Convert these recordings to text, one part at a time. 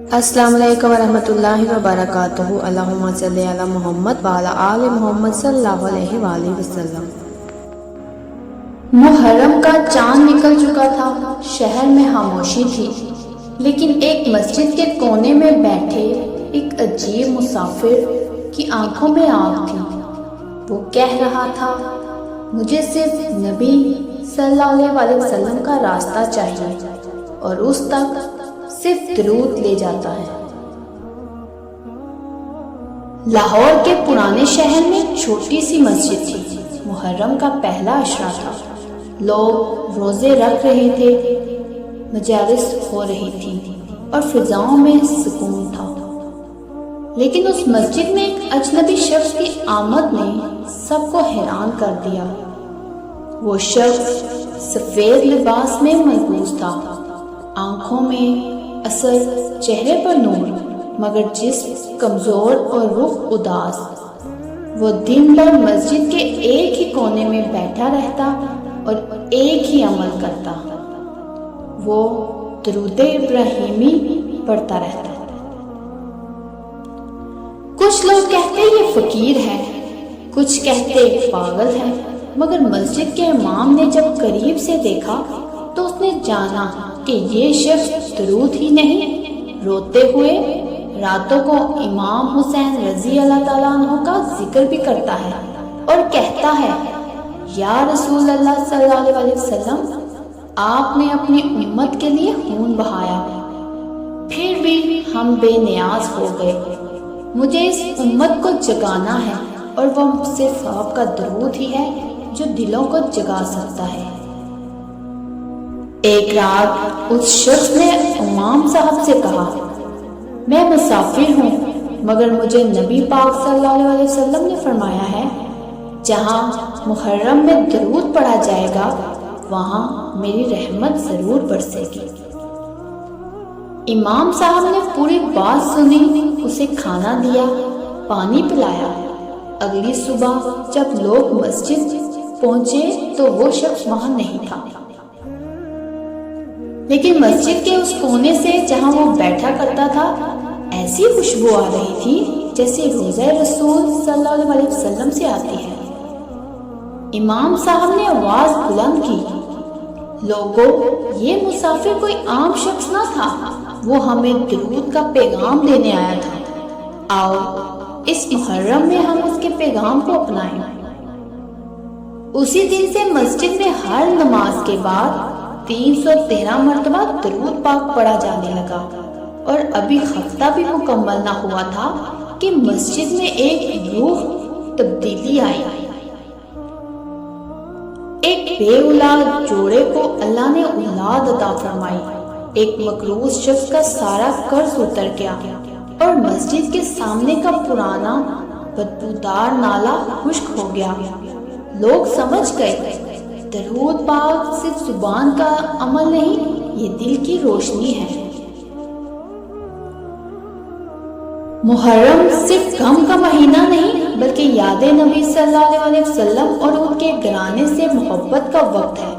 السلام علیکم ورحمۃ اللہ وبرکاتہ۔ اللہم صلی علی محمد وعلی آل محمد صلی اللہ علیہ وآلہ وسلم۔ محرم کا چاند نکل چکا تھا، شہر میں خاموشی تھی، لیکن ایک مسجد کے کونے میں بیٹھے ایک عجیب مسافر کی آنکھوں میں آگ تھی۔ وہ کہہ رہا تھا، مجھے صرف نبی صلی اللہ علیہ وسلم کا راستہ چاہیے اور اس تک صرف درود لے جاتا ہے۔ لاہور کے پرانے شہر میں چھوٹی سی مسجد تھی۔ محرم کا پہلا عشرہ تھا، لوگ روزے رکھ رہے تھے، مجالس ہو رہی تھی اور فضاؤں میں سکون تھا۔ لیکن اس مسجد میں ایک اجنبی شخص کی آمد نے سب کو حیران کر دیا۔ وہ شخص سفید لباس میں ملبوس تھا، آنکھوں میں اثر، چہرے پر نور، مگر جسم کمزور اور رخ اداس۔ وہ دن بھر مسجد کے ایک ہی کونے میں بیٹھا رہتا اور ایک ہی عمل کرتا، وہ درود ابراہیمی پڑھتا رہتا۔ کچھ لوگ کہتے یہ فقیر ہے، کچھ کہتے پاگل ہے، مگر مسجد کے امام نے جب قریب سے دیکھا تو اس نے جانا کہ یہ شخص درود ہی نہیں، روتے ہوئے راتوں کو امام حسین رضی اللہ تعالیٰ عنہ کا ذکر بھی کرتا ہے اور کہتا ہے، یا رسول اللہ صلی اللہ علیہ وسلم، آپ نے اپنی امت کے لیے خون بہایا، پھر بھی ہم بے نیاز ہو گئے، مجھے اس امت کو جگانا ہے، اور وہ صرف آپ کا درود ہی ہے جو دلوں کو جگا سکتا ہے۔ ایک رات اس شخص نے امام صاحب سے کہا، میں مسافر ہوں، مگر مجھے نبی پاک صلی اللہ علیہ وسلم نے فرمایا ہے، جہاں محرم میں درود پڑھا جائے گا وہاں میری رحمت ضرور برسے گی۔ امام صاحب نے پوری بات سنی، اسے کھانا دیا، پانی پلایا۔ اگلی صبح جب لوگ مسجد پہنچے تو وہ شخص وہاں نہیں تھا، لیکن مسجد کے اس کونے سے جہاں وہ بیٹھا کرتا تھا ایسی خوشبو آ رہی تھی جیسے روضہ رسول صلی اللہ علیہ وسلم سے آتی ہے۔ امام صاحب نے آواز بلند کی، لوگوں، یہ مسافر کوئی عام شخص نہ تھا، وہ ہمیں درود کا پیغام دینے آیا تھا، آؤ اس محرم میں ہم اس کے پیغام کو اپنائیں۔ اسی دن سے مسجد میں ہر نماز کے بعد 313 مرتبہ درود پاک پڑھا جانے لگا، اور ابھی ہفتہ بھی مکمل نہ ہوا تھا کہ مسجد میں ایک روح تبدیلی آئی۔ ایک بے اولاد جوڑے کو اللہ نے اولاد عطا فرمائی، ایک مقروض شخص کا سارا قرض اتر گیا، اور مسجد کے سامنے کا پرانا بدبودار نالا خشک ہو گیا۔ لوگ سمجھ گئے درود پاک صرف زبان کا عمل نہیں، یہ دل کی روشنی ہے۔ محرم صرف غم کا مہینہ نہیں بلکہ یاد نبی صلی اللہ علیہ وسلم اور ان کے گھرانے سے محبت کا وقت ہے۔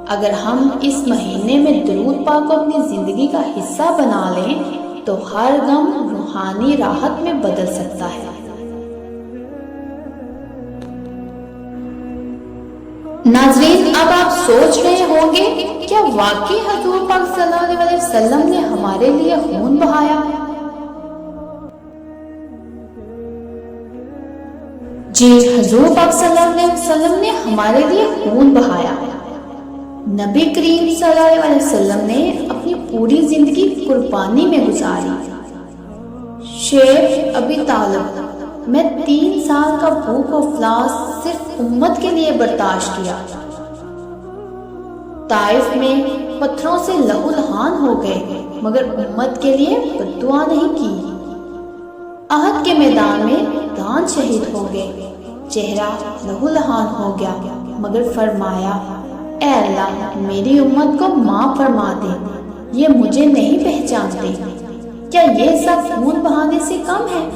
اگر ہم اس مہینے میں درود پاک کو اپنی زندگی کا حصہ بنا لیں تو ہر غم روحانی راحت میں بدل سکتا ہے۔ ناظرین، اب آپ سوچ رہے ہوں گے، کیا واقعی حضور پاک صلی اللہ علیہ وسلم نے ہمارے لیے خون بہایا؟ جی، حضور پاک صلی اللہ علیہ وسلم نے ہمارے لیے خون بہایا۔ نبی کریم صلی اللہ علیہ وسلم نے اپنی پوری زندگی قربانی میں گزاری۔ شیخ ابی طالب، میں 3 سال کا بھوک و افلاس صرف امت کے لیے برداشت کیا۔ طائف میں پتھروں سے لہو لہان ہو گئے، مگر امت کے لیے بد دعا نہیں کی۔ احد کے میدان میں دان شہید ہو گئے، چہرہ لہو لہان ہو گیا، مگر فرمایا، اے اللہ میری امت کو معاف فرما دے، یہ مجھے نہیں پہچانتے۔ کیا یہ سب خون بہانے سے کم ہے؟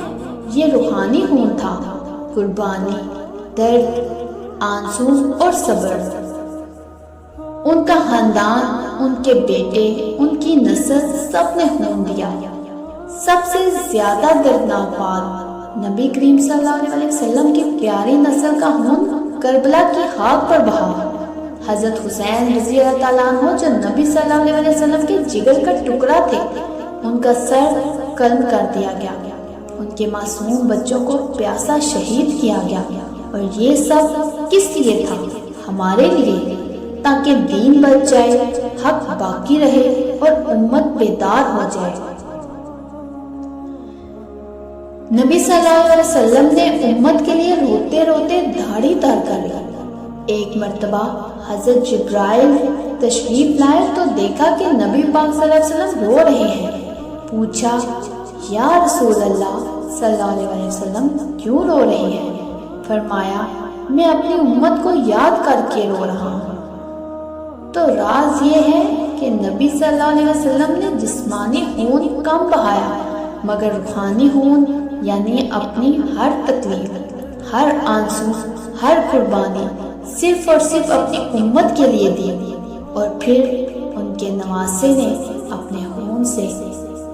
یہ روحانی خون تھا، قربانی، درد، آنسو اور صبر۔ ان کا خاندان، ان کے بیٹے، ان کی نسل سب نے خون دیا۔ سب سے زیادہ دردناک بات، نبی کریم صلی اللہ علیہ وسلم کی پیاری نسل کا خون کربلا کی خاک پر بہا۔ حضرت حسین رضی اللہ تعالیٰ عنہ جو نبی صلی اللہ علیہ وسلم کے جگر کا ٹکڑا تھے، ان کا سر قلم کر دیا گیا، ان کے معصوم بچوں کو پیاسا شہید کیا گیا، اور یہ سب کس لیے تھا؟ ہمارے لیے، تاکہ دین بچ جائے، حق باقی رہے اور امت بیدار ہو جائے۔ نبی صلی اللہ علیہ وسلم نے امت کے لیے روتے روتے داڑھی تر کر لی۔ ایک مرتبہ حضرت جبرائیل تشریف لائے تو دیکھا کہ نبی پاک صلی اللہ علیہ وسلم رو رہے ہیں۔ پوچھا، یا رسول اللہ صلی اللہ علیہ وسلم کیوں رو رہے ہیں؟ فرمایا، میں اپنی امت کو یاد کر کے رو رہا ہوں۔ تو راز یہ ہے کہ نبی صلی اللہ علیہ وسلم نے جسمانی خون کم بہایا، مگر روحانی خون یعنی اپنی ہر تکلیف، ہر آنسو، ہر قربانی صرف اور صرف اپنی امت کے لیے دی، اور پھر ان کے نواسے نے اپنے خون سے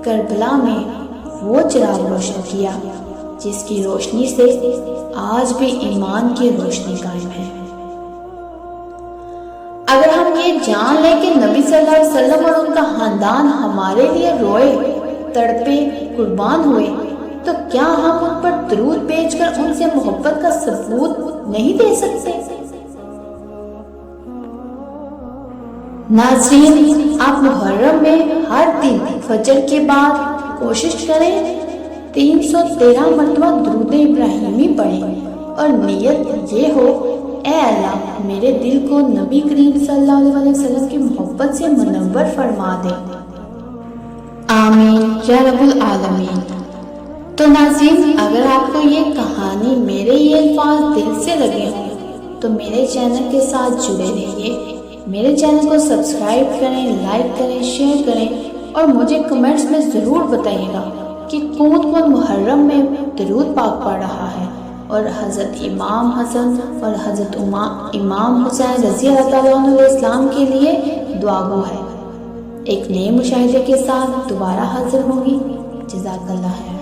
کربلا میں وہ چراغ روشن کیا جس کی روشنی سے آج بھی ایمان کی روشنی قائم ہے۔ اگر ہم یہ جان لیں کہ نبی صلی اللہ علیہ وسلم اور ان کا خاندان ہمارے لیے روئے، تڑپے، قربان ہوئے، تو کیا ہم ان پر درود بھیج کر ان سے محبت کا ثبوت نہیں دے سکتے؟ ناظرین، آپ محرم میں ہر دن فجر کے بعد کوشش کریں 313 مرتبہ درود ابراہیمی پڑھیں، اور نیت یہ ہو، اے اللہ میرے دل کو نبی کریم صلی اللہ علیہ وسلم کی محبت سے منور فرما دے۔ آمین یا رب العالمین۔ تو ناظرین، اگر آپ کو یہ کہانی، میرے یہ الفاظ دل سے لگے ہوں تو میرے چینل کے ساتھ جڑے رہیے۔ میرے چینل کو سبسکرائب کریں، لائک کریں، شیئر کریں، اور مجھے کمنٹس میں ضرور بتائیے گا کہ کون کون محرم میں درود پاک پڑھ رہا ہے، اور حضرت امام حسن اور حضرت امام حسین رضی اللہ تعالیٰ عنہ اسلام کے لیے دعا گو ہے۔ ایک نئے مشاہدے کے ساتھ دوبارہ حاضر ہوں گی۔ جزاک اللہ خیر۔